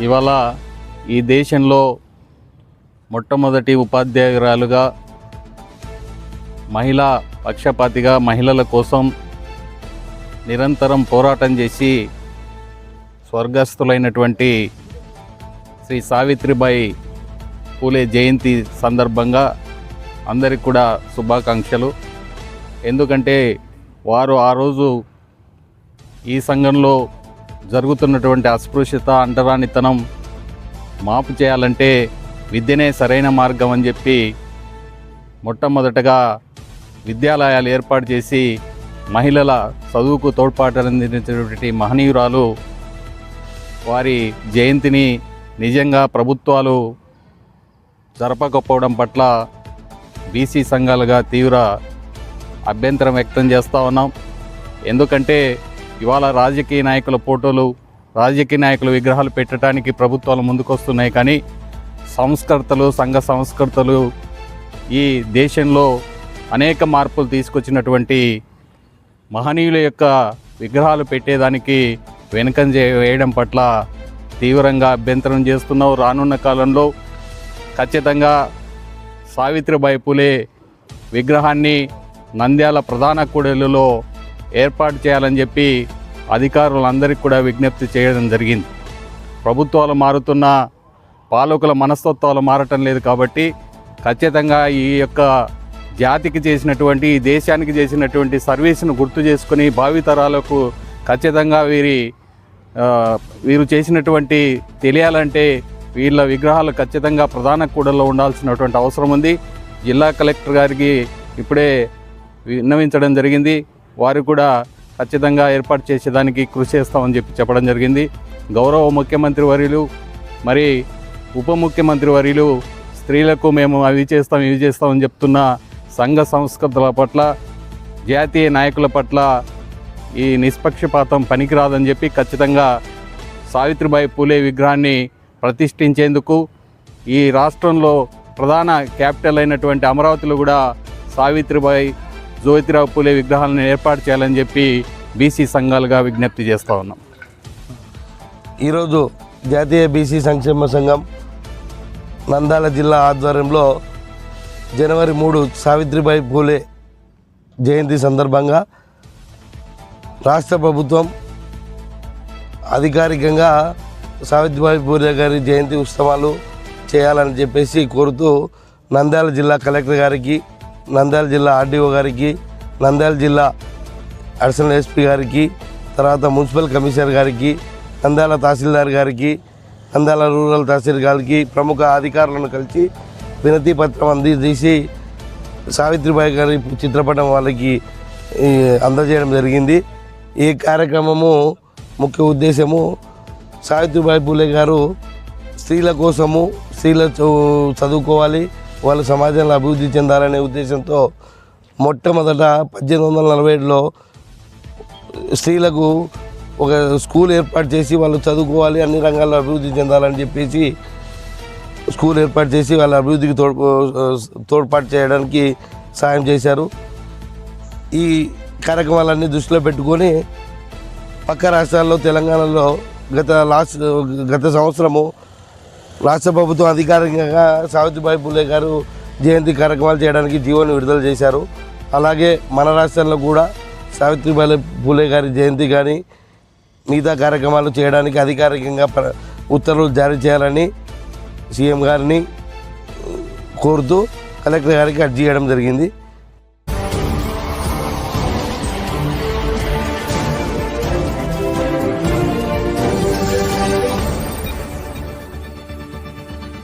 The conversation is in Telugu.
ఇవాళ ఈ దేశంలో మొట్టమొదటి ఉపాధ్యాయురాలుగా మహిళా పక్షపాతిగా మహిళల కోసం నిరంతరం పోరాటం చేసి స్వర్గస్థులైనటువంటి శ్రీ సావిత్రిబాయి పూలే జయంతి సందర్భంగా అందరికి కూడా శుభాకాంక్షలు. ఎందుకంటే వారు ఆ రోజు ఈ సంఘంలో జరుగుతున్నటువంటి అస్పృశ్యత అంటరానితనం మాపు చేయాలంటే విద్యనే సరైన మార్గం అని చెప్పి మొట్టమొదటగా విద్యాలయాలు ఏర్పాటు చేసి మహిళల చదువుకు తోడ్పాటందించినటువంటి మహనీయురాలు వారి జయంతిని నిజంగా ప్రభుత్వాలు జరపకపోవడం పట్ల బీసీ సంఘాలుగా తీవ్ర అభ్యంతరం వ్యక్తం చేస్తూ ఉన్నాం. ఎందుకంటే ఇవాళ రాజకీయ నాయకుల ఫోటోలు, రాజకీయ నాయకుల విగ్రహాలు పెట్టడానికి ప్రభుత్వాలు ముందుకొస్తున్నాయి, కానీ సంస్కర్తలు, సంఘ సంస్కర్తలు ఈ దేశంలో అనేక మార్పులు తీసుకొచ్చినటువంటి మహనీయుల యొక్క విగ్రహాలు పెట్టేదానికి వెనుకంజ వేయడం పట్ల తీవ్రంగా అభ్యంతరం చేస్తున్నావు. రానున్న కాలంలో ఖచ్చితంగా సావిత్రిబాయి పూలే విగ్రహాన్ని నంద్యాల ప్రధాన కూడలిలో ఏర్పాటు చేయాలని చెప్పి అధికారులందరికీ కూడా విజ్ఞప్తి చేయడం జరిగింది. ప్రభుత్వాలు మారుతున్న పాలకుల మనస్తత్వాలు మారటం లేదు కాబట్టి ఖచ్చితంగా ఈ యొక్క జాతికి చేసినటువంటి, ఈ దేశానికి చేసినటువంటి సర్వీస్ను గుర్తు చేసుకుని భావితరాలకు ఖచ్చితంగా వీరు చేసినటువంటి తెలియాలంటే వీళ్ళ విగ్రహాలు ఖచ్చితంగా ప్రధాన కూడల్లో ఉండాల్సినటువంటి అవసరం ఉంది. జిల్లా కలెక్టర్ గారికి ఇప్పుడే విన్నవించడం జరిగింది. వారు కూడా ఖచ్చితంగా ఏర్పాటు చేసేదానికి కృషి చేస్తామని చెప్పడం జరిగింది. గౌరవ ముఖ్యమంత్రి వర్యులు మరి ఉప ముఖ్యమంత్రి వర్యులు స్త్రీలకు మేము అవి చేస్తాం ఇవి చేస్తామని చెప్తున్న సంఘ సంస్కృతుల పట్ల, జాతీయ నాయకుల పట్ల ఈ నిష్పక్షపాతం పనికిరాదని చెప్పి ఖచ్చితంగా సావిత్రిబాయి పూలే విగ్రహాన్ని ప్రతిష్ఠించేందుకు ఈ రాష్ట్రంలో ప్రధాన క్యాపిటల్ అయినటువంటి అమరావతిలో కూడా సావిత్రిబాయి జ్యోతిరావు పూలే విగ్రహాలను ఏర్పాటు చేయాలని చెప్పి బీసీ సంఘాలుగా విజ్ఞప్తి చేస్తూ ఉన్నాం. ఈరోజు జాతీయ బీసీ సంక్షేమ సంఘం నంద్యాల జిల్లా ఆధ్వర్యంలో జనవరి 3 సావిత్రిబాయి పూలే జయంతి సందర్భంగా రాష్ట్ర ప్రభుత్వం అధికారికంగా సావిత్రిబాయి పూలే గారి జయంతి ఉత్సవాలు చేయాలని చెప్పేసి కోరుతూ నంద్యాల జిల్లా కలెక్టర్ గారికి, నంద్యాల జిల్లా ఆర్డీఓ గారికి, నంద్యాల జిల్లా అడిషనల్ ఎస్పీ గారికి, తర్వాత మున్సిపల్ కమిషనర్ గారికి, నంద్యాల తహసీల్దార్ గారికి, నంద్యాల రూరల్ తహసీల్ గారికి ప్రముఖ అధికారులను కలిసి వినతి పత్రం అందజేసి సావిత్రిబాయి గారి చిత్రపటం వాళ్ళకి అందజేయడం జరిగింది. ఈ కార్యక్రమము ముఖ్య ఉద్దేశము సావిత్రిబాయి పూలే గారు స్త్రీల కోసము, స్త్రీలు చదువుకోవాలి, వాళ్ళ సమాజంలో అభివృద్ధి చెందాలనే ఉద్దేశంతో మొట్టమొదట 1847లో స్త్రీలకు ఒక స్కూల్ ఏర్పాటు చేసి వాళ్ళు చదువుకోవాలి, అన్ని రంగాల్లో అభివృద్ధి చెందాలని చెప్పేసి స్కూల్ ఏర్పాటు చేసి వాళ్ళ అభివృద్ధికి తోడ్పాటు చేయడానికి సాయం చేశారు. ఈ కార్యక్రమాలన్నీ దృష్టిలో పెట్టుకొని పక్క రాష్ట్రాల్లో, తెలంగాణలో గత సంవత్సరము రాష్ట్ర ప్రభుత్వం అధికారికంగా సావిత్రిబాయి పూలే గారు జయంతి కార్యక్రమాలు చేయడానికి జీవోని విడుదల చేశారు. అలాగే మన రాష్ట్రంలో కూడా సావిత్రిబాయి పూలే గారి జయంతి కానీ మిగతా కార్యక్రమాలు చేయడానికి అధికారికంగా ఉత్తర్వులు జారీ చేయాలని సీఎం గారిని కోరుతూ కలెక్టర్ గారికి అర్జీ చేయడం జరిగింది.